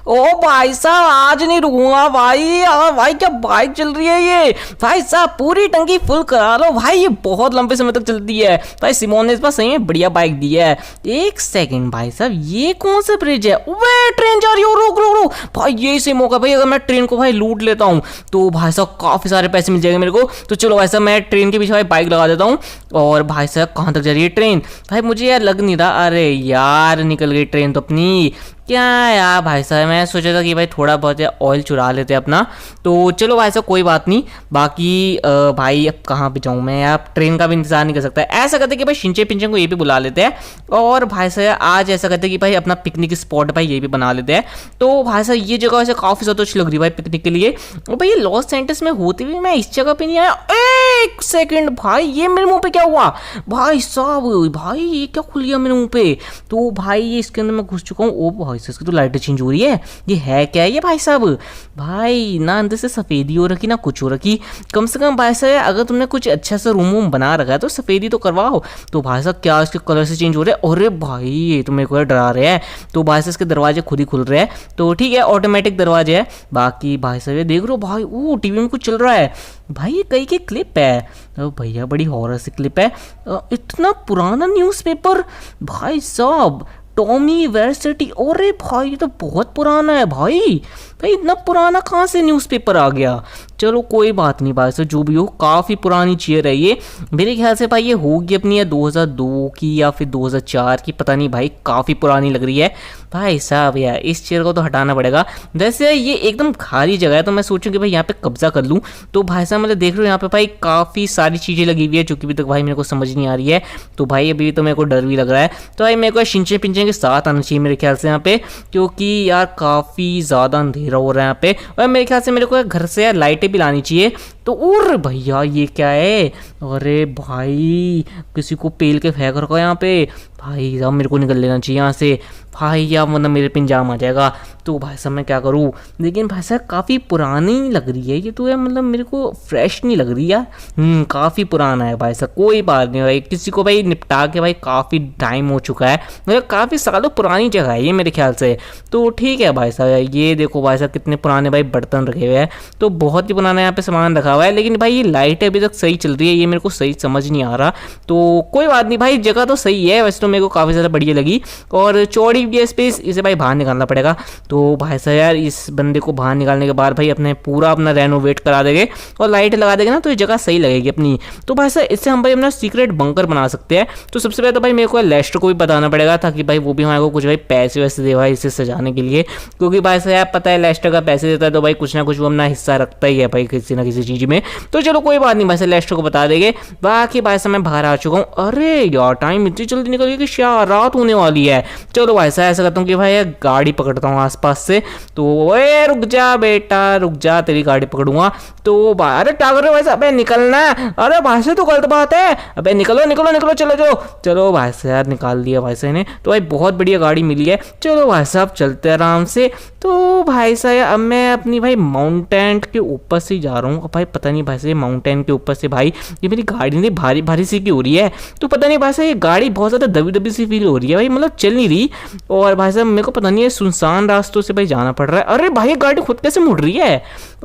ओ भाई साहब आज नहीं रुकूंगा भाई। भाई क्या बाइक चल रही है ये। भाई साहब पूरी टंकी फुल करा लो भाई, ये बहुत लंबे समय तक चलती है। भाई सिमोन ने इस बार सही में बढ़िया बाइक दी है। एक सेकंड भाई साहब, ये कौन सा ब्रिज है? वे ट्रेन जा रही हो, रुक रुक रुक भाई। ये सही मौका भाई, अगर मैं ट्रेन को भाई लूट लेता हूँ तो भाई साहब काफी सारे पैसे मिल जाएंगे मेरे को। तो चलो भाई साहब मैं ट्रेन के पीछे भाई बाइक लगा देता हूँ। और भाई साहब कहाँ तक जा रही है ट्रेन? भाई मुझे यार लग नहीं रहा। अरे यार निकल गई ट्रेन तो अपनी। क्या यार भाई साहब, मैं सोचा था कि भाई थोड़ा बहुत ऑयल चुरा लेते अपना। तो चलो भाई साहब कोई बात नहीं। बाकी भाई अब कहाँ पे जाऊँ मैं यार, ट्रेन का भी इंतजार नहीं कर सकता। ऐसा करते कि भाई शिंचे पिंचे को ये भी बुला लेते हैं। और भाई साहब आज ऐसा करते कि भाई अपना पिकनिक स्पॉट भाई ये भी बना लेते हैं। तो भाई साहब ये जगह वैसे काफ़ी ज़्यादा अच्छी लग रही है भाई पिकनिक के लिए। और भाई ये लॉस एंजेलिस में होते हुए मैं इस जगह पे नहीं आया। एक सेकंड भाई, ये मेरे मुंह पे क्या हुआ? भाई साहब भाई ये क्या खुल गया मेरे मुंह पे? तो भाई ये इसके अंदर मैं घुस चुका हूँ। ओ भाई साहब इसकी तो लाइटें चेंज हो रही है। ये है क्या है ये भाई साहब? भाई ना अंदर से सफ़ेदी हो रखी ना कुछ हो रखी। कम से कम भाई साहब अगर तुमने कुछ अच्छा सा रूम वूम बना रखा है तो सफ़ेदी तो करवाओ। तो भाई साहब क्या इसके कलर से चेंज हो रहे हैं? अरे भाई ये तो मेरे को डरा रहे हैं। तो भाई साहब इसके दरवाजे खुद ही खुल रहे हैं। तो ठीक है ऑटोमेटिक दरवाजे है। बाकी भाई साहब ये देख रहे हो भाई, वो टीवी में कुछ चल रहा है भाई। ये कई की क्लिप है भैया, बड़ी हॉरर सी क्लिप है। इतना पुराना न्यूज़पेपर भाई साहब, टॉमी वर्सिटी। अरे भाई ये तो बहुत पुराना है भाई। भाई इतना पुराना कहाँ से न्यूज़पेपर आ गया? चलो कोई बात नहीं भाई साहब, जो भी हो काफ़ी पुरानी चेयर है ये। मेरे ख्याल से भाई ये होगी अपनी या 2002 की या फिर 2004 की, पता नहीं भाई, काफ़ी पुरानी लग रही है भाई साहब। यार इस चेयर को तो हटाना पड़ेगा। वैसे ये एकदम खाली जगह है तो मैं सोचूं कि भाई यहाँ पे कब्जा कर लूँ। तो भाई साहब मतलब देख रहे हो यहाँ पे भाई काफ़ी सारी चीज़ें लगी हुई है जो कि अभी तक भाई मेरे को समझ नहीं आ रही है। तो भाई अभी तो मेरे को डर भी लग रहा है। तो भाई मेरे को शिंचे पिंचे के साथ आना चाहिए मेरे ख्याल से यहाँ पे, क्योंकि यार काफ़ी ज़्यादा अंधेरा हो रहा है यहाँ पे। और मेरे ख्याल से मेरे को घर से यार लाइटें भी लानी चाहिए। तो और भैया ये क्या है? अरे भाई किसी को पेल के फेंक रखा है यहाँ पे भाई साहब। मेरे को निकल लेना चाहिए यहाँ से भाई, या मतलब मेरे पे इंजाम आ जाएगा। तो भाई साहब मैं क्या करूँ? लेकिन भाई साहब काफ़ी पुरानी लग रही है ये तो यार, मतलब मेरे को फ्रेश नहीं लग रही यार। काफ़ी पुराना है भाई साहब। कोई बात नहीं भाई, किसी को भाई निपटा के भाई काफ़ी टाइम हो चुका है, मतलब काफ़ी सालों पुरानी जगह है ये मेरे ख्याल से। तो ठीक है भाई साहब, ये देखो भाई साहब कितने पुराने भाई बर्तन रखे हुए हैं। तो बहुत ही पुराना यहाँ पे सामान रखा हुआ है। लेकिन भाई ये लाइट अभी तक सही चल रही है, ये मेरे को सही समझ नहीं आ रहा। तो कोई बात नहीं भाई, जगह तो सही है वैसे तो, मेरे को काफ़ी ज़्यादा बढ़िया लगी। और चौड़ी भी है स्पेस, इसे भाई बाहर निकालना पड़ेगा। तो भाई साहब यार इस बंदे को बाहर निकालने के बाद भाई अपने पूरा अपना रेनोवेट करा देंगे और लाइट लगा देंगे ना, तो ये जगह सही लगेगी अपनी। तो भाई साहब इससे हम भाई अपना सीक्रेट बंकर बना सकते हैं। तो सबसे पहले तो भाई मेरे को लेस्टर को भी बताना पड़ेगा ताकि भाई वो भी हमारे को कुछ भाई पैसे वैसे दे भाई इसे सजाने के लिए। क्योंकि भाई साहब यार पता है लेस्टर का पैसे देता है तो भाई कुछ ना कुछ वो अपना हिस्सा रखता ही है भाई किसी ना किसी चीज़ में। तो चलो कोई बात नहीं भाई साहब, लेस्टर को बता देंगे। बाकी भाई साहब मैं बाहर आ चुका हूँ। अरे यार टाइम इतनी जल्दी निकल गई कि शायद रात होने वाली है। चलो भाई साहब ऐसा करता हूँ कि भाई यार गाड़ी पकड़ता हूँ आसपास से। तो ओए रुक जा बेटा रुक जा, तेरी गाड़ी पकड़ूंगा। तो अरे क्या कर रहे हो भाई साहब? निकलना। अरे भाई साहब तो गलत बात है। अबे निकलो निकलो निकलो, चलो जो चलो भाई साहब निकाल दिया भाई साहब ने। तो भाई बहुत बढ़िया गाड़ी मिली है। चलो भाई साहब चलते आराम से। तो भाई साहब अब मैं अपनी भाई माउंटेन के ऊपर से जा रहा हूँ। भाई पता नहीं भाई साहब माउंटेन के ऊपर से भाई ये मेरी गाड़ी नहीं भारी भारी सी की हो रही है। तो पता नहीं भाई साहब ये गाड़ी बहुत ज़्यादा दबी दबी सी फील हो रही है भाई, मतलब चल नहीं रही। और भाई साहब मेरे को पता नहीं है सुनसान रास्तों से भाई जाना पड़ रहा है। अरे भाई गाड़ी खुद कैसे मुड़ रही है?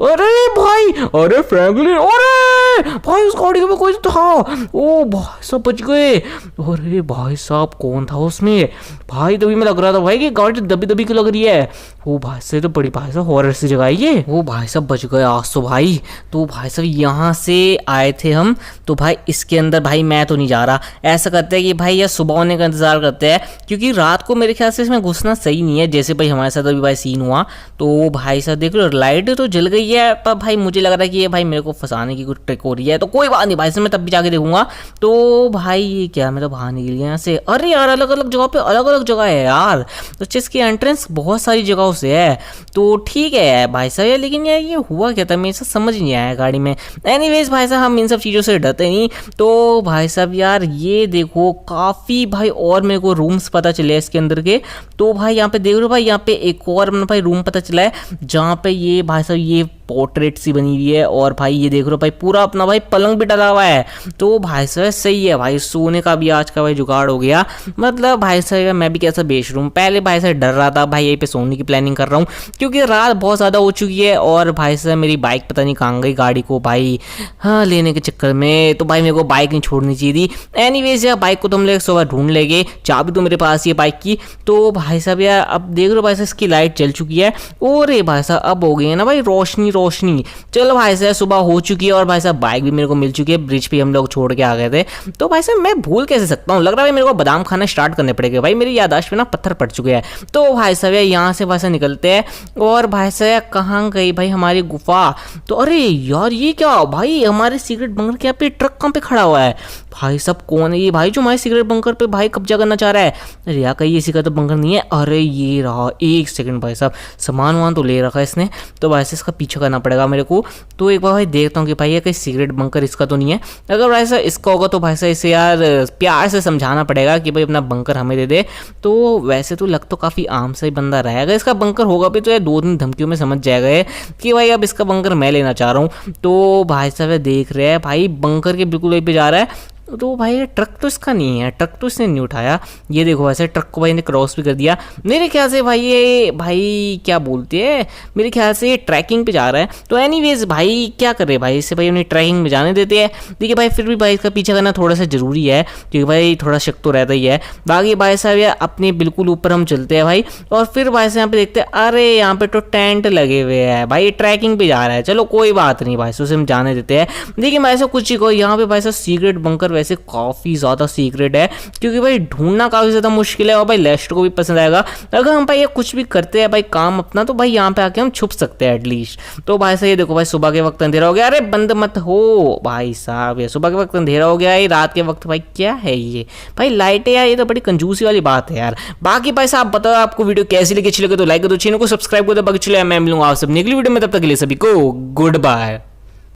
अरे भाई, अरे फ्रैंकलिन, अरे भाई उस गाड़ी में कोई था। ओ भाई साहब बच गए। अरे भाई साहब कौन था उसमें? भाई तभी मैं लग रहा था भाई कि गाड़ी दबी दबी की लग रही है। ओ भाई साहब तो बड़ी भाई साहब हॉरर सी जगह है ये। ओ भाई साहब बच गए आज तो भाई। तो भाई साहब यहाँ से आए थे हम, तो भाई इसके अंदर भाई मैं तो नहीं जा रहा। ऐसा करते हैं कि भाई यह सुबह होने का इंतजार करते हैं, क्योंकि रात को मेरे ख्याल से इसमें घुसना सही नहीं है। जैसे भाई हमारे साथ अभी भाई सीन हुआ। तो भाई साहब देख लो लाइट तो जल गई है, पर भाई मुझे लग रहा है कि ये भाई मेरे को फंसाने की कुछ ट्रिक हो रही है। तो कोई बात नहीं भाई साहब मैं तब भी जाके देखूंगा। तो भाई ये क्या, मैं तो बाहर निकल गया यहाँ से। अरे यार अलग अलग जगह पे अलग अलग जगह है यार, तो इसकी एंट्रेंस बहुत सारी जगहों से है। तो ठीक है भाई साहब, लेकिन यार ये हुआ क्या था मेरे साथ समझ नहीं आया गाड़ी में। एनीवेज भाई साहब हम इन सब चीज़ों से डरते नहीं। तो भाई साहब यार ये देखो काफ़ी भाई और मेरे को रूम्स पता चले इसके अंदर के। तो भाई यहाँ पे देख रहे हो भाई, यहाँ पे एक और भाई रूम पता चला है जहाँ पे ये भाई साहब ये पोर्ट्रेट सी बनी हुई है। और भाई ये देख रहे हो भाई पूरा अपना भाई पलंग भी डला हुआ है। तो भाई साहब सही है भाई, सोने का भी आज का भाई जुगाड़ हो गया। मतलब भाई साहब मैं भी कैसा बेच रहा हूँ, पहले भाई साहब डर रहा था भाई यहीं पे सोने की प्लानिंग कर रहा हूँ क्योंकि रात बहुत ज़्यादा हो चुकी है। और भाई साहब मेरी बाइक पता नहीं कहाँ गई, गाड़ी को भाई हाँ लेने के चक्कर में तो भाई मेरे को बाइक नहीं छोड़नी चाहिए थी। एनीवेज यार बाइक को तो हम लोग सुबह ढूंढ लेंगे, चाबी तो मेरे पास ही है बाइक की। तो भाई साहब यार अब देख लो भाई साहब इसकी लाइट जल चुकी है। और भाई साहब अब हो गई है ना भाई रोशनी रोशनी। चलो भाई साहब सुबह हो चुकी है और भाई साहब बाइक भी मेरे को मिल चुकी है, ब्रिज पे हम लोग छोड़ के आ गए थे। तो भाई साहब मैं भूल कैसे सकता हूँ, लग रहा है मेरे को बादाम खाना स्टार्ट करने पड़ेगा भाई, मेरी याददाश्त पे ना पत्थर पड़ चुके हैं। तो भाई साहब यहाँ से भाई साहब निकलते हैं। और भाई साहब कहाँ गई भाई हमारी गुफा। तो अरे यार ये क्या भाई, हमारे सीक्रेट बंकर के यहाँ पे ट्रक कहाँ पे खड़ा हुआ है भाई साहब, कौन है ये भाई जो हमारे सीक्रेट बंकर पे भाई कब्जा करना चाह रहा है। अरे यार कहीं इसी का तो बंकर नहीं है। अरे ये रहा, एक सेकंड भाई साहब सामान वामान तो ले रखा है इसने, तो भाई से इसका पीछा करना पड़ेगा मेरे को। तो एक बार भाई देखता हूँ कि भाई ये कहीं सीक्रेट बंकर इसका तो नहीं है। अगर भाई साहब इसका होगा तो भाई साहब इसे यार प्यार से समझाना पड़ेगा कि भाई अपना बंकर हमें दे दे। तो वैसे तो लग तो काफ़ी आम सा ही बंदा रहेगा, इसका बंकर होगा भी तो यार 2 दिन धमकियों में समझ जाएगा कि भाई अब इसका बंकर मैं लेना चाह रहा हूँ। तो भाई साहब देख रहे हैं भाई बंकर के बिल्कुल वहीं पे जा रहा है। तो भाई ट्रक तो इसका नहीं है, ट्रक तो इसने नहीं उठाया। ये देखो वैसे ट्रक को भाई ने क्रॉस भी कर दिया। मेरे ख्याल से भाई ये भाई क्या बोलते हैं, मेरे ख्याल से ये ट्रैकिंग पे जा रहा है। तो एनीवेज भाई क्या करे भाई, इससे भाई उन्हें ट्रैकिंग में जाने देते हैं। देखिए भाई फिर भी भाई इसका पीछा करना थोड़ा सा ज़रूरी है क्योंकि भाई थोड़ा शक तो रहता ही है। बाकी भाई साहब यार अपने बिल्कुल ऊपर हम चलते हैं भाई। और फिर भाई साहब यहाँ पे देखते हैं, अरे यहाँ पे तो टेंट लगे हुए हैं भाई, ट्रैकिंग पे जा रहा है। चलो कोई बात नहीं भाई, उसे हम जाने देते हैं। देखिए भाई साहब कुछ ही को यहाँ पे भाई साहब सीक्रेट बंकर वैसे काफ़ी ज़्यादा सीक्रेट है क्योंकि भाई ढूंढना काफ़ी ज़्यादा मुश्किल है और भाई लेस्टर को भी पसंद आएगा। अगर हम भाई ये कुछ भी करते हैं भाई काम अपना, तो भाई यहाँ पे आके हम छुप सकते हैं एटलीस्ट। तो भाई साहब ये देखो भाई सुबह के वक्त अंधेरा हो गया। अरे बंद मत हो भाई साहब, ये सुबह के वक्त अंधेरा हो गया, ये रात के वक्त भाई क्या है ये भाई लाइटें यार, ये तो बड़ी कंजूसी वाली बात है यार। बाकी भाई साहब बताओ आपको वीडियो कैसी लगी, अच्छी लगे तो लाइक कर दो, चैनल को सब्सक्राइब कर दो। बाकी चलो मैं मिलूंगा आप सब अगली वीडियो में, तब तक के लिए सभी को गुड बाय।